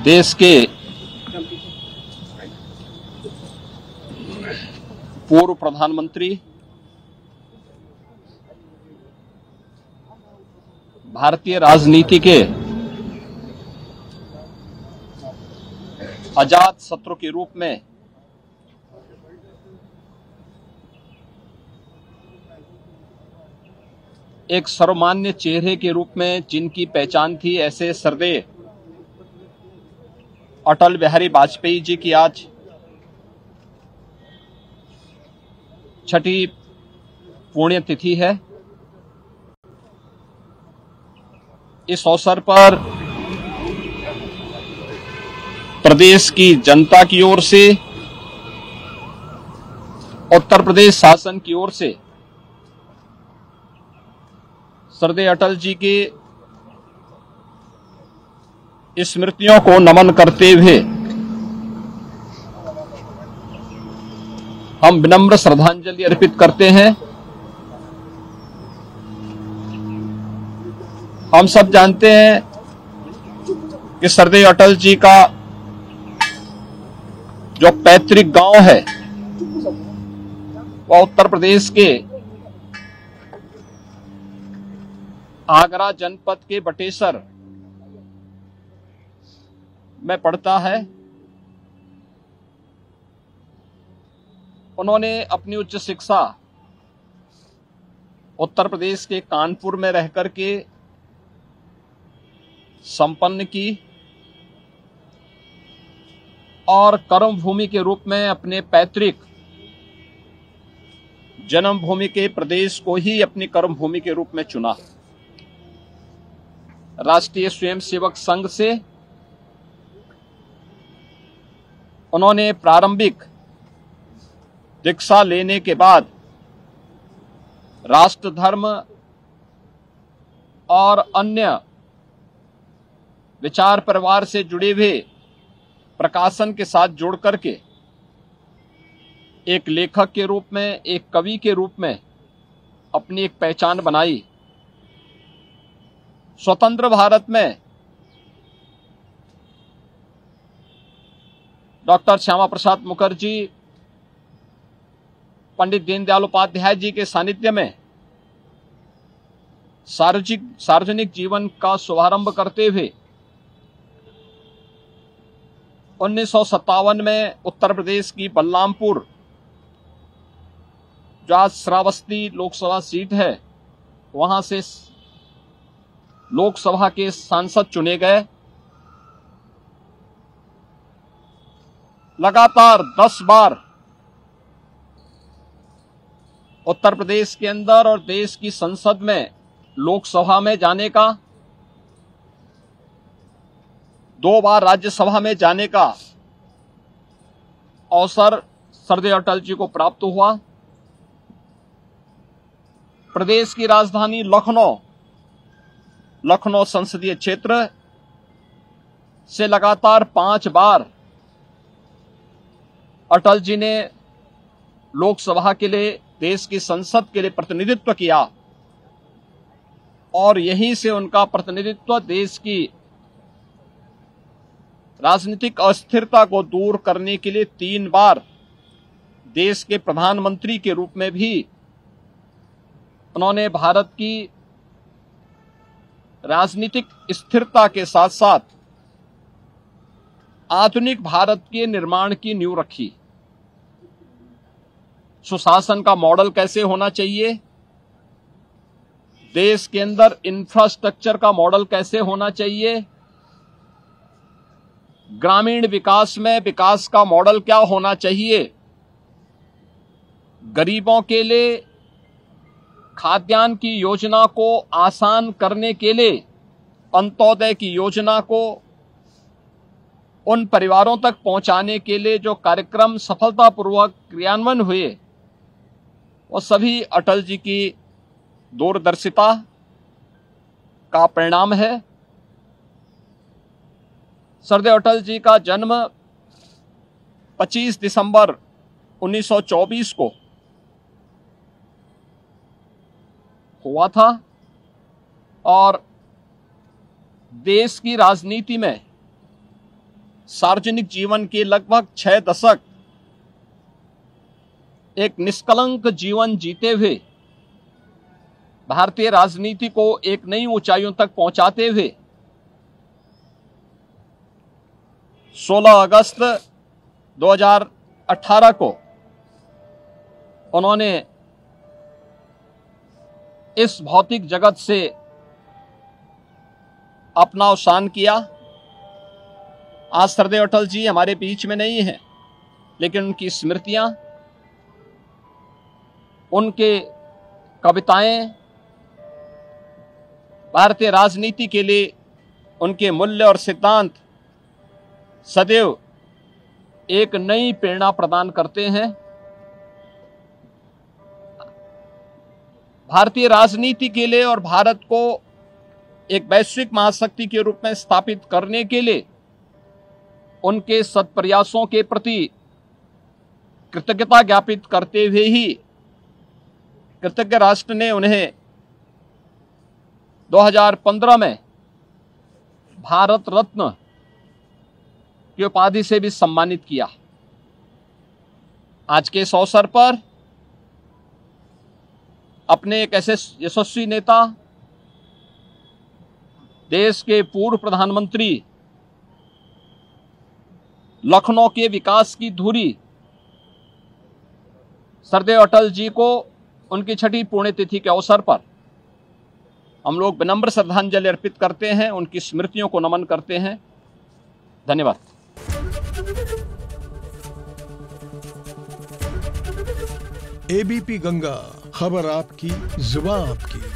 देश के पूर्व प्रधानमंत्री, भारतीय राजनीति के अजात शत्रु के रूप में एक सर्वमान्य चेहरे के रूप में जिनकी पहचान थी, ऐसे श्रद्धेय अटल बिहारी वाजपेयी जी की आज छठी पुण्यतिथि है। इस अवसर पर प्रदेश की जनता की ओर से, उत्तर प्रदेश शासन की ओर से श्रद्धेय अटल जी की स्मृतियों को नमन करते हुए हम विनम्र श्रद्धांजलि अर्पित करते हैं। हम सब जानते हैं कि श्रद्धेय अटल जी का जो पैतृक गांव है वह उत्तर प्रदेश के आगरा जनपद के बटेसर में पड़ता है। उन्होंने अपनी उच्च शिक्षा उत्तर प्रदेश के कानपुर में रहकर के संपन्न की और कर्मभूमि के रूप में अपने पैतृक जन्मभूमि के प्रदेश को ही अपनी कर्मभूमि के रूप में चुना। राष्ट्रीय स्वयंसेवक संघ से उन्होंने प्रारंभिक दीक्षा लेने के बाद राष्ट्र धर्म और अन्य विचार परिवार से जुड़े हुए प्रकाशन के साथ जोड़ करके एक लेखक के रूप में, एक कवि के रूप में अपनी एक पहचान बनाई। स्वतंत्र भारत में डॉक्टर श्यामा प्रसाद मुखर्जी, पंडित दीनदयाल उपाध्याय जी के सानिध्य में सार्वजनिक जीवन का शुभारंभ करते हुए 1957 में उत्तर प्रदेश की बलरामपुर, जो आज श्रावस्ती लोकसभा सीट है, वहां से लोकसभा के सांसद चुने गए। लगातार 10 बार उत्तर प्रदेश के अंदर और देश की संसद में, लोकसभा में जाने का, 2 बार राज्यसभा में जाने का अवसर श्रद्धेय अटल जी को प्राप्त हुआ। प्रदेश की राजधानी लखनऊ संसदीय क्षेत्र से लगातार 5 बार अटल जी ने लोकसभा के लिए, देश की संसद के लिए प्रतिनिधित्व किया और यहीं से उनका प्रतिनिधित्व देश की राजनीतिक अस्थिरता को दूर करने के लिए 3 बार देश के प्रधानमंत्री के रूप में भी उन्होंने भारत की राजनीतिक स्थिरता के साथ साथ आधुनिक भारत के निर्माण की नींव रखी। सुशासन का मॉडल कैसे होना चाहिए, देश के अंदर इंफ्रास्ट्रक्चर का मॉडल कैसे होना चाहिए, ग्रामीण विकास में विकास का मॉडल क्या होना चाहिए, गरीबों के लिए खाद्यान्न की योजना को आसान करने के लिए अंत्योदय की योजना को उन परिवारों तक पहुंचाने के लिए जो कार्यक्रम सफलतापूर्वक क्रियान्वयन हुए, वो सभी अटल जी की दूरदर्शिता का परिणाम है। श्रद्धेय अटल जी का जन्म 25 दिसंबर 1924 को हुआ था और देश की राजनीति में सार्वजनिक जीवन के लगभग 6 दशक एक निष्कलंक जीवन जीते हुए भारतीय राजनीति को एक नई ऊंचाइयों तक पहुंचाते हुए 16 अगस्त 2018 को उन्होंने इस भौतिक जगत से अपना अवसान किया। आज सरदेव अटल जी हमारे बीच में नहीं हैं, लेकिन उनकी स्मृतियां, उनके कविताएं भारतीय राजनीति के लिए उनके मूल्य और सिद्धांत सदैव एक नई प्रेरणा प्रदान करते हैं। भारतीय राजनीति के लिए और भारत को एक वैश्विक महाशक्ति के रूप में स्थापित करने के लिए उनके सत्प्रयासों के प्रति कृतज्ञता ज्ञापित करते हुए ही कृतज्ञ राष्ट्र ने उन्हें 2015 में भारत रत्न की उपाधि से भी सम्मानित किया। आज के इस अवसर पर अपने एक ऐसे यशस्वी नेता, देश के पूर्व प्रधानमंत्री, लखनऊ के विकास की धुरी सरदेव अटल जी को उनकी 6ठी पुण्यतिथि के अवसर पर हम लोग विनम्र श्रद्धांजलि अर्पित करते हैं, उनकी स्मृतियों को नमन करते हैं। धन्यवाद। एबीपी गंगा, खबर आपकी, जुबान आपकी।